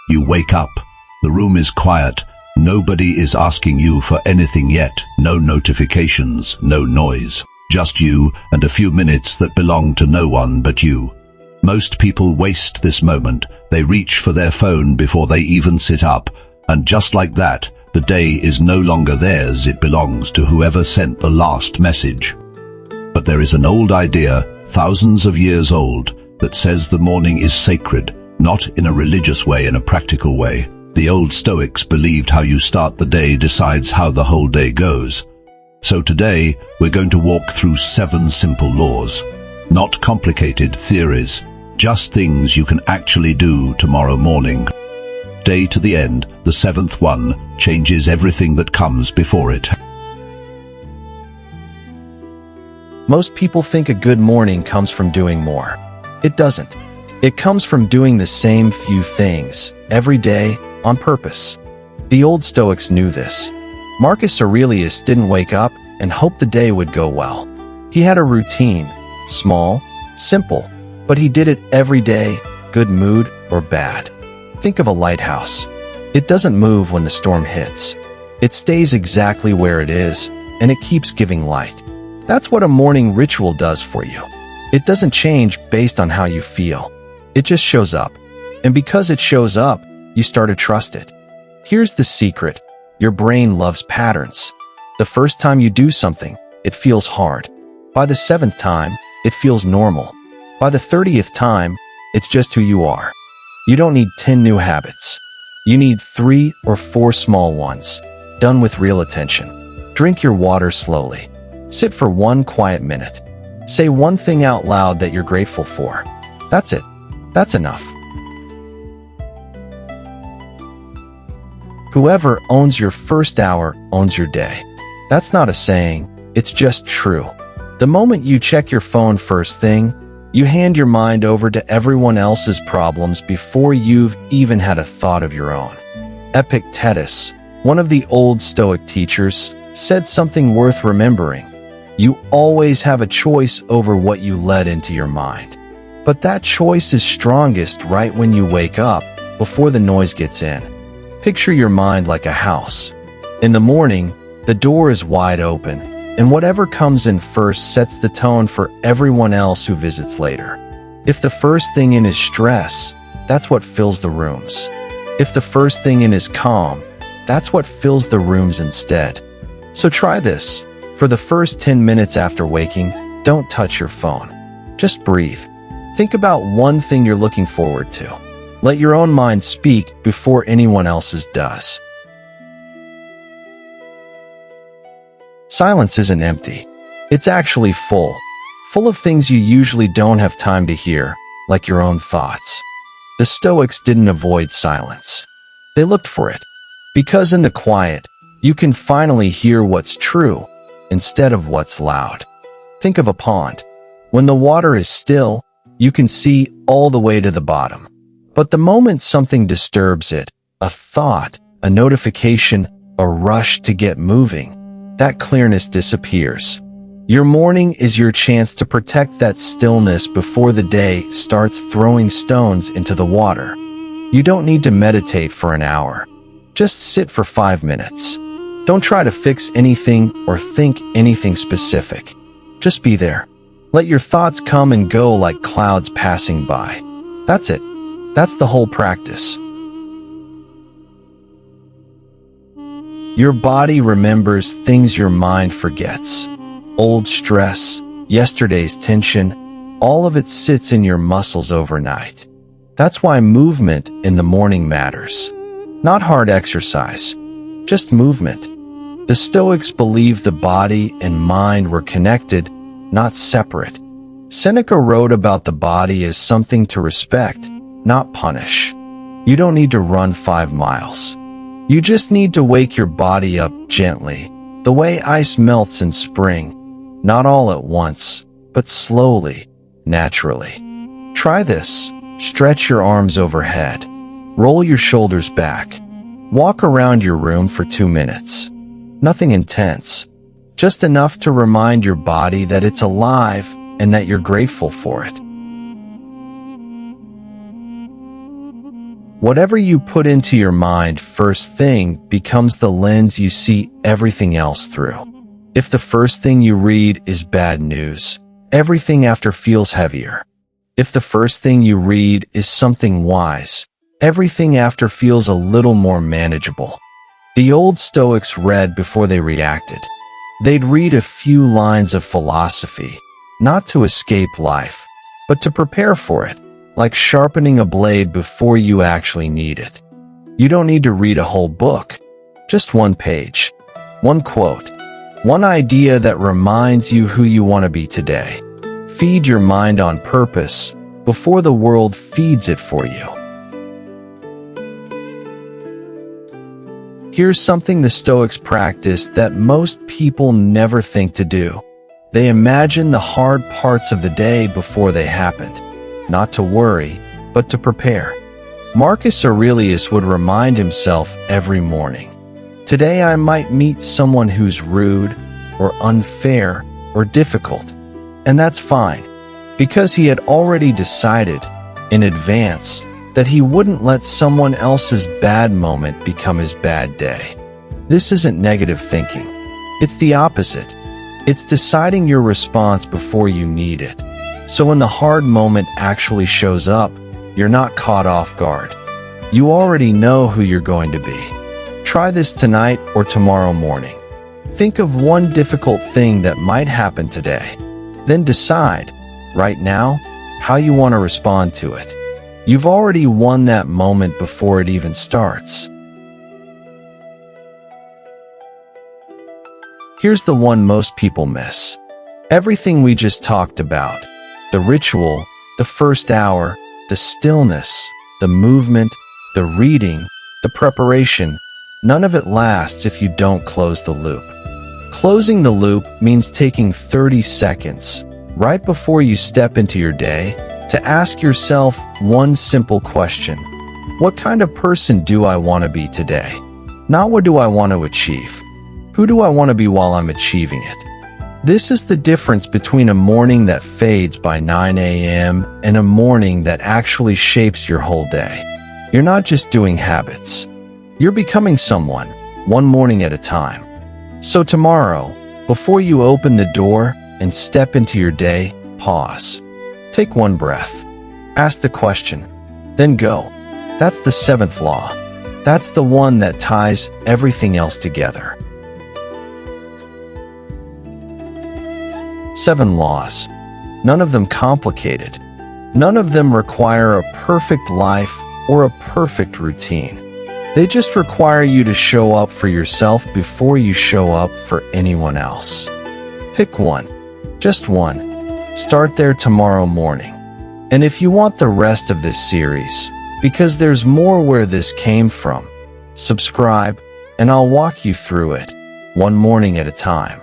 You wake up. The room is quiet. Nobody is asking you for anything yet. No notifications, no noise. Just you and a few minutes that belong to no one but you. Most people waste this moment. They reach for their phone before they even sit up. And just like that, the day is no longer theirs. It belongs to whoever sent the last message. But there is an old idea, thousands of years old, that says the morning is sacred, not in a religious way, in a practical way. The old Stoics believed how you start the day decides how the whole day goes. So today, we're going to walk through 7 simple laws. Not complicated theories, just things you can actually do tomorrow morning. Day to the end, the 7th one, changes everything that comes before it. Most people think a good morning comes from doing more. It doesn't. It comes from doing the same few things, every day, on purpose. The old Stoics knew this. Marcus Aurelius didn't wake up and hope the day would go well. He had a routine, small, simple, but he did it every day, good mood or bad. Think of a lighthouse. It doesn't move when the storm hits. It stays exactly where it is, and it keeps giving light. That's what a morning ritual does for you. It doesn't change based on how you feel. It just shows up. And because it shows up, you start to trust it. Here's the secret. Your brain loves patterns. The first time you do something, it feels hard. By the 7th time, it feels normal. By the 30th time, it's just who you are. You don't need 10 new habits. You need 3 or 4 small ones, done with real attention. Drink your water slowly. Sit for 1 quiet minute. Say one thing out loud that you're grateful for. That's it. That's enough. Whoever owns your first hour owns your day. That's not a saying, it's just true. The moment you check your phone first thing, you hand your mind over to everyone else's problems before you've even had a thought of your own. Epictetus, one of the old Stoic teachers, said something worth remembering. You always have a choice over what you let into your mind. But that choice is strongest right when you wake up, before the noise gets in. Picture your mind like a house. In the morning, the door is wide open, and whatever comes in first sets the tone for everyone else who visits later. If the first thing in is stress, that's what fills the rooms. If the first thing in is calm, that's what fills the rooms instead. So try this. For the first 10 minutes after waking, don't touch your phone. Just breathe. Think about one thing you're looking forward to. Let your own mind speak before anyone else's does. Silence isn't empty. It's actually full. Full of things you usually don't have time to hear, like your own thoughts. The Stoics didn't avoid silence. They looked for it. Because in the quiet, you can finally hear what's true instead of what's loud. Think of a pond. When the water is still, you can see all the way to the bottom. But the moment something disturbs it, a thought, a notification, a rush to get moving, that clearness disappears. Your morning is your chance to protect that stillness before the day starts throwing stones into the water. You don't need to meditate for an hour. Just sit for 5 minutes. Don't try to fix anything or think anything specific. Just be there. Let your thoughts come and go like clouds passing by. That's it. That's the whole practice. Your body remembers things your mind forgets. Old stress, yesterday's tension, all of it sits in your muscles overnight. That's why movement in the morning matters. Not hard exercise, just movement. The Stoics believed the body and mind were connected, not separate. Seneca wrote about the body as something to respect, not punish. You don't need to run 5 miles. You just need to wake your body up gently, the way ice melts in spring, not all at once, but slowly, naturally. Try this. Stretch your arms overhead. Roll your shoulders back. Walk around your room for 2 minutes. Nothing intense, just enough to remind your body that it's alive and that you're grateful for it. Whatever you put into your mind first thing becomes the lens you see everything else through. If the first thing you read is bad news, everything after feels heavier. If the first thing you read is something wise, everything after feels a little more manageable. The old Stoics read before they reacted. They'd read a few lines of philosophy, not to escape life, but to prepare for it, like sharpening a blade before you actually need it. You don't need to read a whole book, just one page, one quote, one idea that reminds you who you want to be today. Feed your mind on purpose before the world feeds it for you. Here's something the Stoics practiced that most people never think to do. They imagine the hard parts of the day before they happened, not to worry, but to prepare. Marcus Aurelius would remind himself every morning, "Today I might meet someone who's rude, or unfair, or difficult." And that's fine, because he had already decided, in advance, that he wouldn't let someone else's bad moment become his bad day. This isn't negative thinking. It's the opposite. It's deciding your response before you need it. So when the hard moment actually shows up, you're not caught off guard. You already know who you're going to be. Try this tonight or tomorrow morning. Think of one difficult thing that might happen today. Then decide, right now, how you want to respond to it. You've already won that moment before it even starts. Here's the one most people miss. Everything we just talked about, the ritual, the first hour, the stillness, the movement, the reading, the preparation, none of it lasts if you don't close the loop. Closing the loop means taking 30 seconds, right before you step into your day, to ask yourself one simple question. What kind of person do I want to be today? Not what do I want to achieve. Who do I want to be while I'm achieving it? This is the difference between a morning that fades by 9 a.m. and a morning that actually shapes your whole day. You're not just doing habits. You're becoming someone, one morning at a time. So tomorrow, before you open the door and step into your day, pause. Take one breath. Ask the question. Then go. That's the seventh law. That's the one that ties everything else together. 7 laws. None of them complicated. None of them require a perfect life or a perfect routine. They just require you to show up for yourself before you show up for anyone else. Pick one. Just one. Start there tomorrow morning. And if you want the rest of this series, because there's more where this came from, subscribe, and I'll walk you through it, one morning at a time.